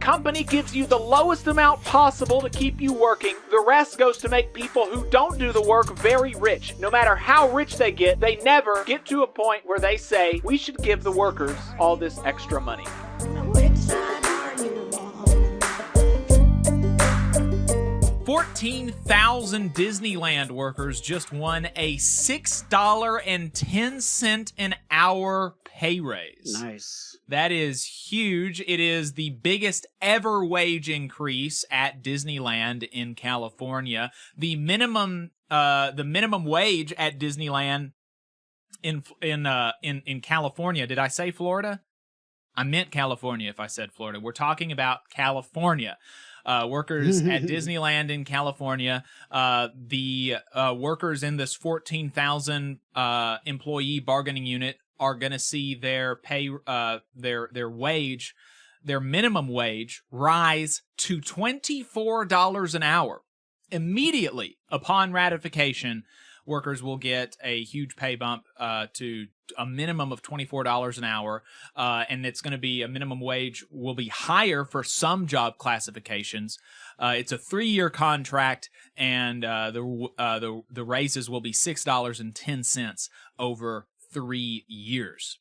company gives you the lowest amount possible to keep you working. The rest goes to make people who don't do the work very rich. No matter how rich they get, they never get to a point where they say, we should give the workers all this extra money. Which side are you on? 14,000 Disneyland workers just won a $6.10 an hour pay raise. Nice. That is huge. It is the biggest ever wage increase at Disneyland in California. The minimum wage at Disneyland in California. Did I say Florida? I meant California if I said Florida. We're talking about California. Workers at Disneyland in California, the workers in this 14,000 employee bargaining unit are going to see their pay, their wage, their minimum wage rise to $24 an hour. Immediately upon ratification, workers will get a huge pay bump to a minimum of $24 an hour, and it's going to be a minimum wage will be higher for some job classifications. It's a 3-year contract, and the raises will be $6.10 over 3 years.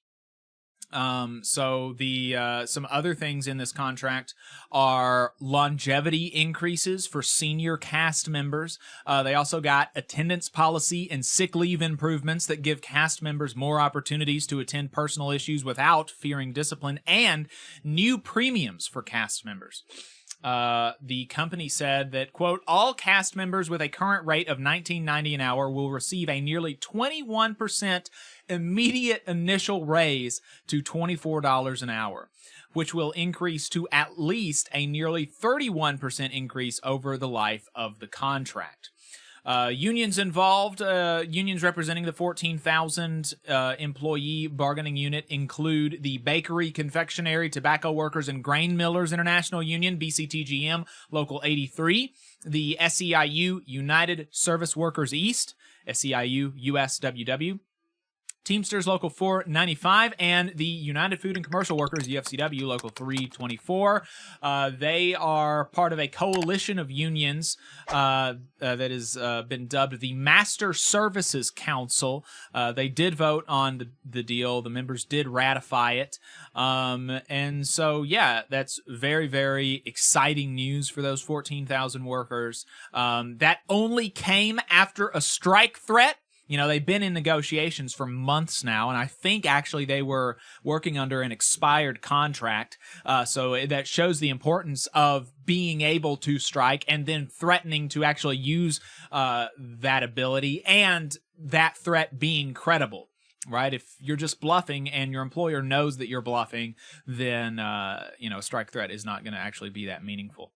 So the some other things in this contract are longevity increases for senior cast members. They also got attendance policy and sick leave improvements that give cast members more opportunities to attend personal issues without fearing discipline, and new premiums for cast members. The company said that, quote, all cast members with a current rate of $19.90 an hour will receive a nearly 21% immediate initial raise to $24 an hour, which will increase to at least a nearly 31% increase over the life of the contract. Unions involved, unions representing the 14,000 employee bargaining unit include the Bakery, Confectionery, Tobacco Workers, and Grain Millers International Union, BCTGM, Local 83, the SEIU, United Service Workers East, SEIU, USWW, Teamsters Local 495, and the United Food and Commercial Workers, UFCW, Local 324. They are part of a coalition of unions that has been dubbed the Master Services Council. They did vote on the deal. The members did ratify it. And so, yeah, that's very, very exciting news for those 14,000 workers. That only came after a strike threat. You know, they've been in negotiations for months now, and I think actually they were working under an expired contract. So that shows the importance of being able to strike and then threatening to actually use that ability, and that threat being credible. Right? If you're just bluffing and your employer knows that you're bluffing, then, a strike threat is not going to actually be that meaningful.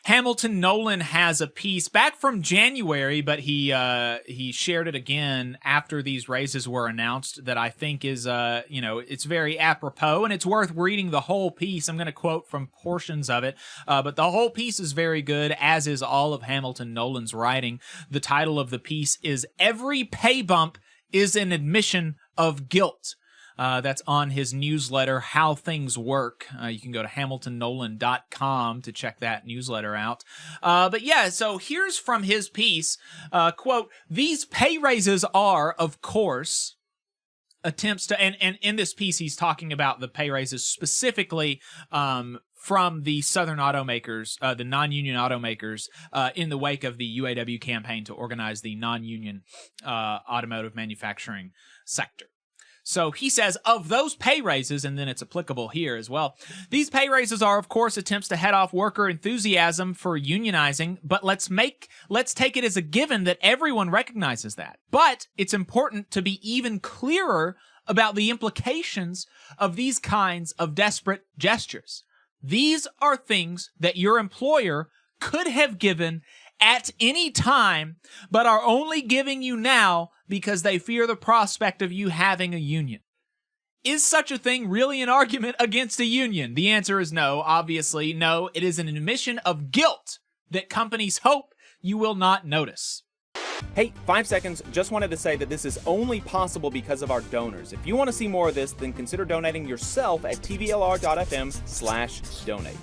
Hamilton Nolan has a piece back from January, but he shared it again after these raises were announced that I think is, it's very apropos, and it's worth reading the whole piece. I'm going to quote from portions of it, but the whole piece is very good, as is all of Hamilton Nolan's writing. The title of the piece is "Every Pay Bump is an Admission of Guilt." That's on his newsletter, How Things Work. You can go to hamiltonnolan.com to check that newsletter out. But yeah, so here's from his piece, quote, "These pay raises are, of course, attempts to," and in this piece he's talking about the pay raises specifically from the Southern automakers, the non-union automakers, in the wake of the UAW campaign to organize the non-union automotive manufacturing sector. So he says, of those pay raises, and then it's applicable here as well, these pay raises are, of course, attempts to head off worker enthusiasm for unionizing, but let's take it as a given that everyone recognizes that. But it's important to be even clearer about the implications of these kinds of desperate gestures. These are things that your employer could have given at any time, but are only giving you now because they fear the prospect of you having a union. Is such a thing really an argument against a union? The answer is no. Obviously, no. It is an admission of guilt that companies hope you will not notice. Hey, 5 seconds, just wanted to say that this is only possible because of our donors. If you want to see more of this, then consider donating yourself at tvlr.fm/donate.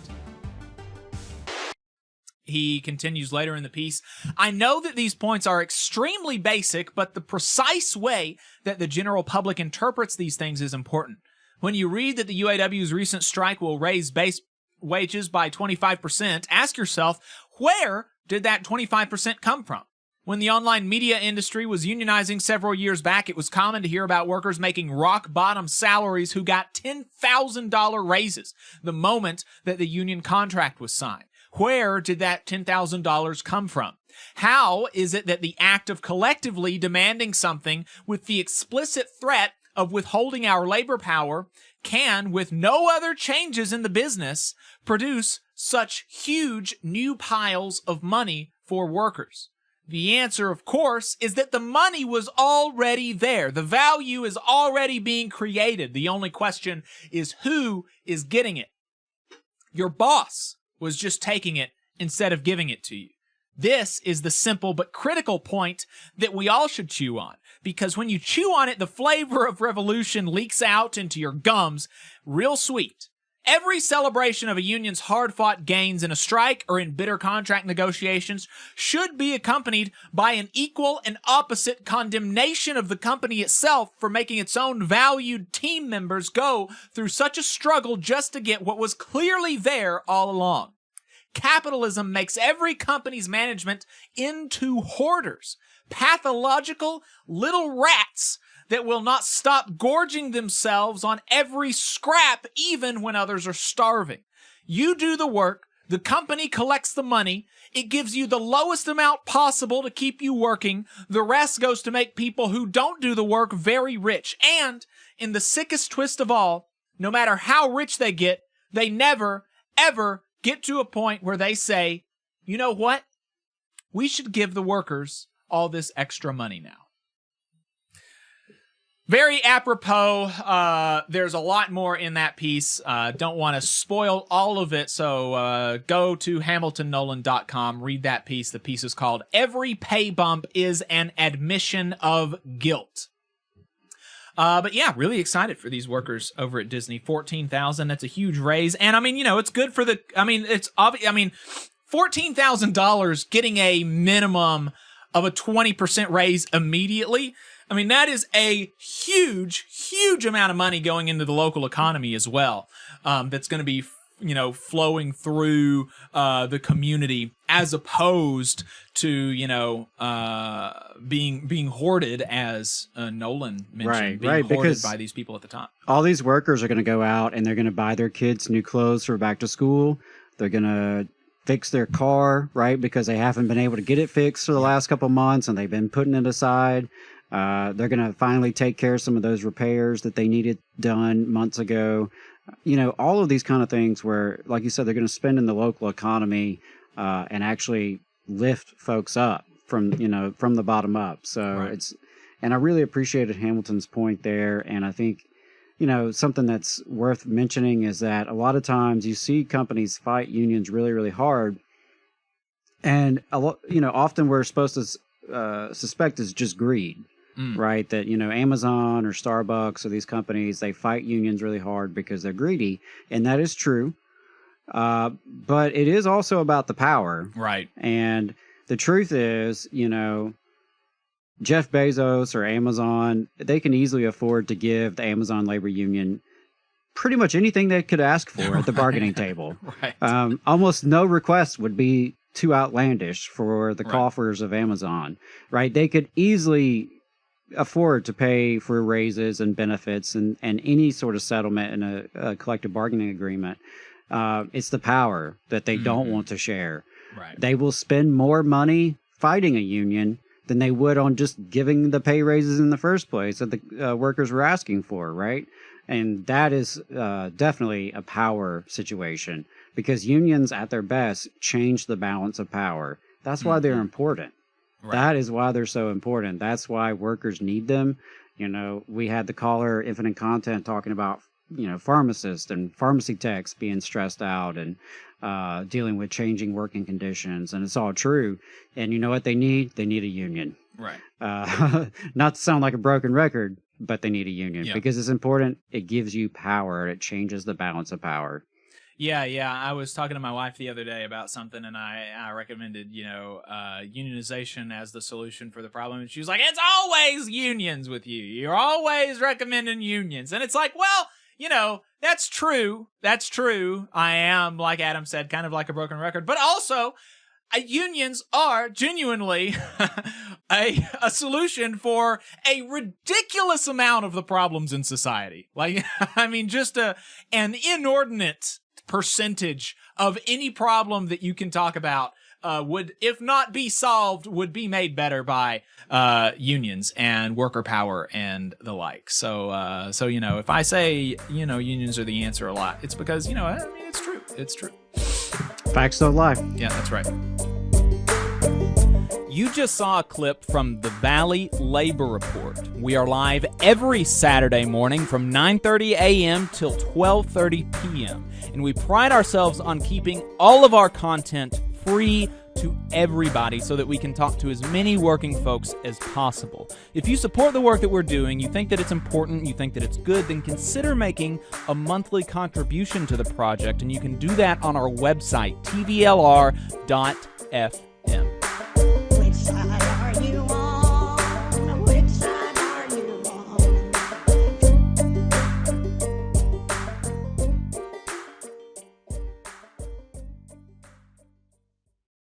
He continues later in the piece, I know that these points are extremely basic, but the precise way that the general public interprets these things is important. When you read that the UAW's recent strike will raise base wages by 25%, ask yourself, where did that 25% come from? When the online media industry was unionizing several years back, it was common to hear about workers making rock-bottom salaries who got $10,000 raises the moment that the union contract was signed. Where did that $10,000 come from? How is it that the act of collectively demanding something with the explicit threat of withholding our labor power can, with no other changes in the business, produce such huge new piles of money for workers? The answer, of course, is that the money was already there. The value is already being created. The only question is who is getting it. Your boss was just taking it instead of giving it to you. This is the simple but critical point that we all should chew on, because when you chew on it, the flavor of revolution leaks out into your gums real sweet. Every celebration of a union's hard-fought gains in a strike or in bitter contract negotiations should be accompanied by an equal and opposite condemnation of the company itself for making its own valued team members go through such a struggle just to get what was clearly there all along. Capitalism makes every company's management into hoarders, pathological little rats that will not stop gorging themselves on every scrap even when others are starving. You do the work, the company collects the money, it gives you the lowest amount possible to keep you working, the rest goes to make people who don't do the work very rich. And, in the sickest twist of all, no matter how rich they get, they never, ever get to a point where they say, you know what? We should give the workers all this extra money now. Very apropos. There's a lot more in that piece. Don't want to spoil all of it, so go to HamiltonNolan.com, read that piece. The piece is called Every Pay Bump is an Admission of Guilt. But yeah, really excited for these workers over at Disney. $14,000, that's a huge raise. And I mean, you know, it's good for the, I mean, it's obvious, I mean, $14,000 getting a minimum of a 20% raise immediately. I mean, that is a huge, huge amount of money going into the local economy as well. That's going to be, you know, flowing through the community as opposed to, you know, being hoarded, as Nolan mentioned, being hoarded because by these people at the top. All these workers are going to go out and they're going to buy their kids new clothes for back to school. They're going to fix their car, right? Because they haven't been able to get it fixed for the last couple months and they've been putting it aside. They're going to finally take care of some of those repairs that they needed done months ago. You know, all of these kind of things where, like you said, they're going to spend in the local economy and actually lift folks up from, you know, from the bottom up. So it's, and I really appreciated Hamilton's point there. And I think, you know, something that's worth mentioning is that a lot of times you see companies fight unions really, really hard. And, you know, often we're supposed to suspect is just greed. Right, that, you know, Amazon or Starbucks or these companies, they fight unions really hard because they're greedy, and that is true. But it is also about the power, right? And the truth is, you know, Jeff Bezos or Amazon, they can easily afford to give the Amazon labor union pretty much anything they could ask for at the bargaining table. Right. Almost no request would be too outlandish for the coffers of Amazon. Right, they could easily afford to pay for raises and benefits and any sort of settlement in a collective bargaining agreement. It's the power that they don't want to share. Right. They will spend more money fighting a union than they would on just giving the pay raises in the first place that the workers were asking for, right? And that is definitely a power situation, because unions at their best change the balance of power. That's why they're important. Right. That is why they're so important. That's why workers need them. You know, we had the caller Infinite Content talking about, you know, pharmacists and pharmacy techs being stressed out and dealing with changing working conditions. And it's all true. And you know what they need? They need a union. Right. Not to sound like a broken record, but they need a union Yeah. because it's important. It gives you power. It changes the balance of power. Yeah. I was talking to my wife the other day about something, and I recommended, unionization as the solution for the problem. And she was like, "It's always unions with you. You're always recommending unions." And it's like, well, that's true. That's true. I am, like Adam said, kind of like a broken record. But also, unions are genuinely a solution for a ridiculous amount of the problems in society. Like, I mean, just an inordinate percentage of any problem that you can talk about would, if not be solved, would be made better by unions and worker power and the like. So if I say unions are the answer a lot, it's because it's true. It's true. Facts don't lie. Yeah, that's right. You just saw a clip from the Valley Labor Report. We are live every Saturday morning from 9:30 a.m. till 12:30 p.m. And we pride ourselves on keeping all of our content free to everybody so that we can talk to as many working folks as possible. If you support the work that we're doing, you think that it's important, you think that it's good, then consider making a monthly contribution to the project, and you can do that on our website, tvlr.fm.